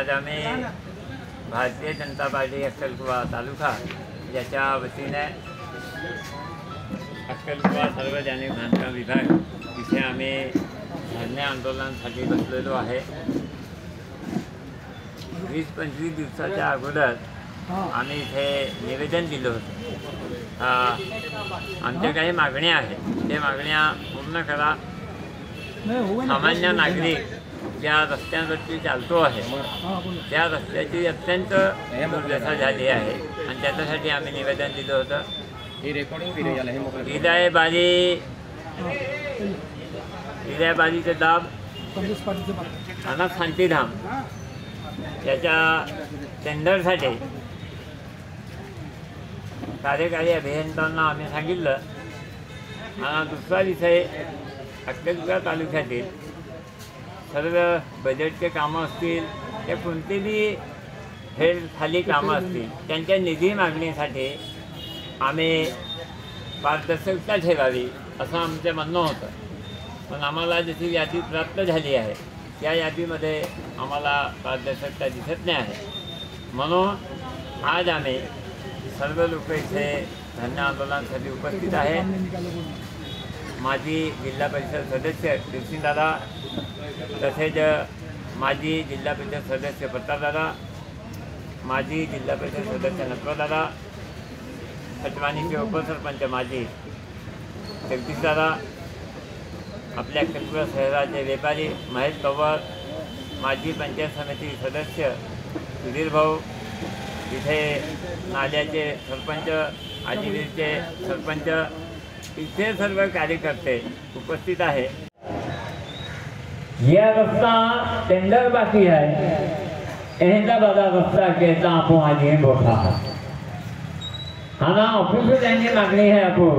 आज आम्ही भारतीय जनता पार्टी अक्कलकुवा तालुका याच्या वतीने अक्कलकुवा सार्वजनिक बांधकाम विभाग इथे आम्ही धरणे आंदोलनासाठी बसलेलो आहे। 20-25 दिवसाच्या अगोदर आम्ही इथे निवेदन दिलं होतं। आमच्या काही मागण्या आहेत, ते मागण्या पूर्ण करा। सामान्य नागरिक ज्या रस्त्यांवरती चालतो आहे त्या रस्त्याची अत्यंत दुर्दशा झाली आहे आणि त्याच्यासाठी आम्ही निवेदन दिलं होतं। हिराबाजीचे दाब आणि शांतीधाम याच्या टेंडरसाठी कार्यकारी अभियंत्यांना आम्ही सांगितलं। आणि दुसरा विषय, अक्कलकुवा तालुक्यातील सर्व बजेटचे कामं असतील या कोणतीही खाली कामं असतील त्यांच्या निधी मागणीसाठी आम्ही पारदर्शकता ठेवावी असं आमचं म्हणणं होतं। पण आम्हाला जशी यादी प्राप्त झाली आहे त्या यादीमध्ये आम्हाला पारदर्शकता दिसत नाही आहे। म्हणून आज आम्ही सर्व लोक इथे धरणे आंदोलनासाठी उपस्थित आहे। माजी जिल्हा परिषद सदस्य दिवशीदादा, तसेच माजी जिल्हा परिषद सदस्य पत्तादादा, माजी जिल्हा परिषद सदस्य नटवरदादा, सटवानीचे उपसरपंच माजी जगदीशदादा, आपल्या अक्कलकुवा शहराचे व्यापारी महेश पवार, माजी पंचायत समिती सदस्य सुधीर भाऊ, इथे नाल्याचे सरपंच, आजीवीरचे सरपंच, इथे सर्व कार्यकर्ते उपस्थित आहे। यह रास्ता टेंडर बाकी है, अहमदाबाद रास्ता कहता आपको आज ही बोला हाँ ऑफिस में जाने मांगनी है आपको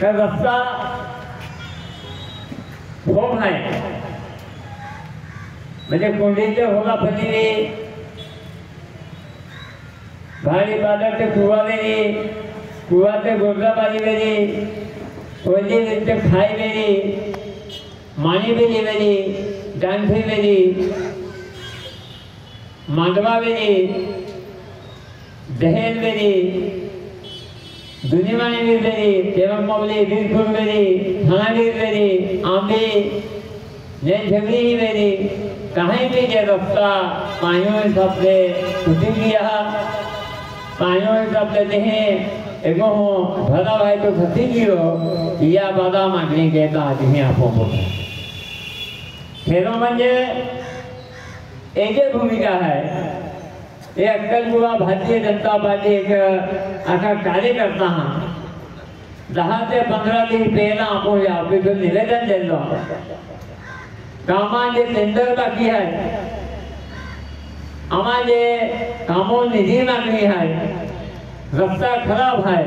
का रास्ता खूब है, म्हणजे कोंडीचे होला फली भारी बाजार ते कुवावेरी, कुवाते गोरगाबाजी वेरी, कोली ते खाई वेरी, मानी बेली वेरी, डांगी वेरी, मांडवा वेरी, दहेल वेरी, दुनियानी वेरी, तेवंगमवली वीरपुर वेरी, थानावीर वेरी, आंबे जैन झगड़ी वेरी, कहीं भी जे रास्ता पानियों हिसाब से उठी गया, पानियों हिसाब से नहीं एगो भरा भाई तो खसी गियो या बादा मागणी घेता आधी आपण खेरो म्हणजे एक भूमिका है। ये अक्कलकुवा भारतीय जनता पार्टी एक आखा कार्यकर्ता हा 10 ते 15 दिवस पहिला आपण या ऑफिस निवेदन दिलो कामाचे टेंडर बाकी आहे, आम्हाला कामों निधी मागणी आहे, रास्ता खराब है,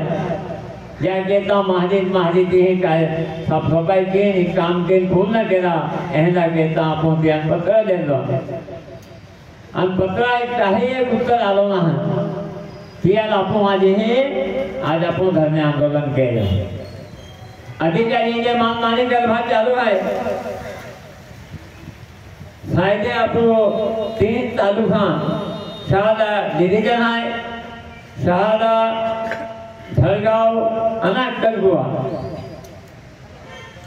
ज्या महाजी काय साफ सफाई के काम के पूर्ण केला एहदा कहता आपण त्यान पत्र दिलो आणि पत्र एक काही उत्तर आलो ना त्याला आपण आज आपण धरणे आंदोलन केलं। अधिकारींचे मानमानी गलभात चालू आहे। फायदे आपण 3 तालुका शहादा डिव्हिजन आहे, शहादा, धळगाव आणि अक्कलकुवा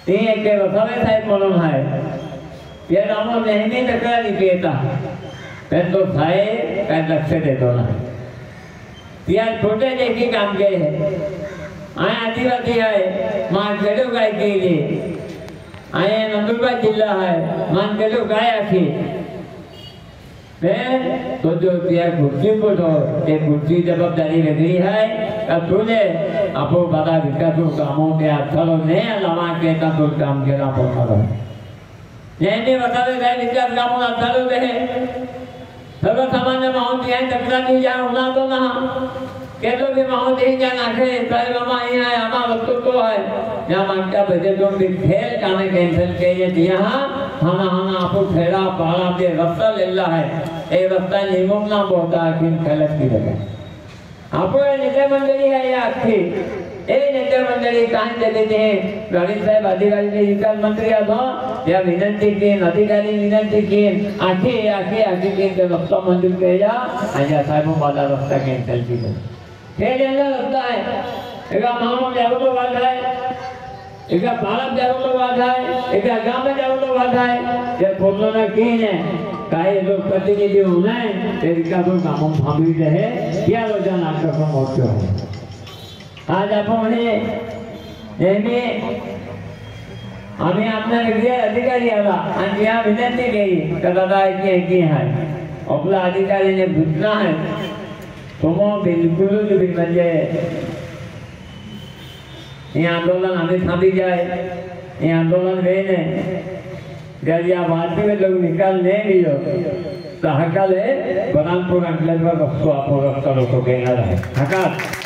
ते एक वसावे साहेब म्हणून आहे। या नामो नेहमी तक्रारी येतात पण तो साहेब काय लक्ष देतो ना। त्या छोटे देखी काम केले आणि आदिवासी आहे मानकेलो काय केली आणि नंदुरबार जिल्हा आहे मानकेलो काय आखी तो जो त्या खुर्ची को ते खुर्ची जवाबदारी वेगळी है का तुझे आपो बड़ा विकास कामों के अथलो ने लवा के का तो काम केला पोखरो नेहमी बतावे काय विकास कामों अथलो दे सर्वसामान्य माहुती आहे तक्रारी या होना तो ना केलो भी माहुती या नाखे काय मामा यहाँ आमा वस्तु तो है या मागच्या बजेटों भी खेल कामे कैंसिल केले यहाँ हाना आपो खेड़ा पाला दे रस्ता लेला है ए रस्ता निमोना बोलता कि खलत की लगे आपो नेते मंडळी आहे या अख्खी नेते मंडळी काय देते ते गणेश साहेब अधिकारी विकास मंत्री आलो त्या विनंती की अधिकारी विनंती की आखी आखी आखी की ते रस्ता मंजूर केला आणि या साहेब माझा रस्ता कॅन्सल केला हे ज्यांना रस्ता आहे एका मानव जागरूक वाद आहे एका बालक जागरूक वाद आहे एका गांव जागरूक वाद आहे ते बोलना की नाही काही लोक प्रतिनिधी होणार ते विकासों कामों थांबवी रहे या रोजा नाटक मोठे आहे आज आपण नेहमी आम्ही आपल्या अधिकारी आला आणि या विनंती केली का दादा ऐकी आहे आपला अधिकारीने भूतना आहे तुम्ही बिलकुल म्हणजे ये आंदोलन हमें थामी जाए ये आंदोलन वे ने जब यह भारतीय में लोग निकाल नहीं लियो तो हकाल है बरानपुर अंकलेश्वर रस्तो आप रस्ता लोगों के ना रहे हकाल